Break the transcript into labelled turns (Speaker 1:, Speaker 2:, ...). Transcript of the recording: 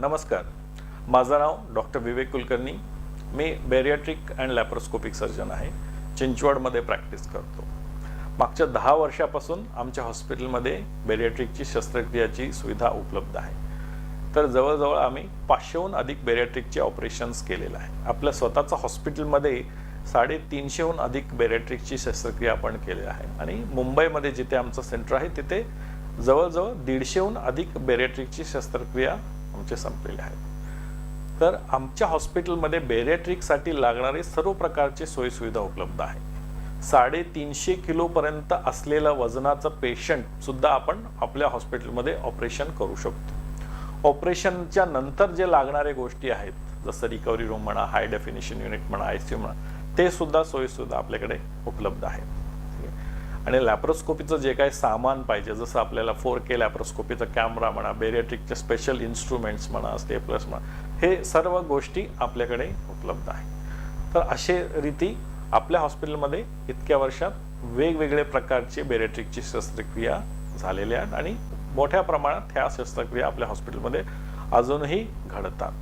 Speaker 1: नमस्कार, माझं नाव डॉक्टर विवेक कुलकर्णी. मी बेरियाट्रिक अँड लॅप्रोस्कोपिक सर्जन आहे. चिंचवडमध्ये प्रॅक्टिस करतो. मागच्या 10 वर्षापासून आमच्या हॉस्पिटलमध्ये बेरियाट्रिकची शस्त्रक्रियाची सुविधा उपलब्ध आहे. तर जवळजवळ आम्ही 500हून अधिक बेरियाट्रिकचे ऑपरेशन्स केलेले आहे. आपल्या स्वतःच्या हॉस्पिटलमध्ये 350हून अधिक बेरियाट्रिकची शस्त्रक्रिया आपण केली आहे आणि मुंबईमध्ये जिथे आमचं सेंटर आहे तिथे जवळजवळ 150हून अधिक बेरियाट्रिकची शस्त्रक्रिया आमचे संपलेले आहेत. तर आमच्या हॉस्पिटलमध्ये बेरियाट्रिकसाठी लागणारे सर्व प्रकारचे सोयीसुविधा उपलब्ध आहे. 350 किलोपर्यंत असलेला वजनाचा पेशंट सुद्धा आपण आपल्या हॉस्पिटलमध्ये ऑपरेशन करू शकतो. ऑपरेशनच्या नंतर जे लागणारे गोष्टी आहेत, जसं रिकव्हरी रूम म्हणा, हाय डेफिनेशन युनिट म्हणा, ICU म्हणा, ते सुद्धा सोयीसुविधा आपल्याकडे उपलब्ध आहेत. आणि लॅप्रोस्कोपीचं जे काही सामान पाहिजे, जसं आपल्याला 4K लॅप्रोस्कोपीचा कॅमेरा म्हणा, बेरियाट्रिकचे स्पेशल इन्स्ट्रुमेंट्स म्हणा, स्टेपलर्स म्हणा, हे सर्व गोष्टी आपल्याकडे उपलब्ध आहेत. तर असे रीती आपल्या हॉस्पिटलमध्ये इतक्या वर्षात वेगवेगळे प्रकारचे बेरियाट्रिकची शस्त्रक्रिया झालेल्या आहेत आणि मोठ्या प्रमाणात ह्या शस्त्रक्रिया आपल्या हॉस्पिटलमध्ये अजूनही घडतात.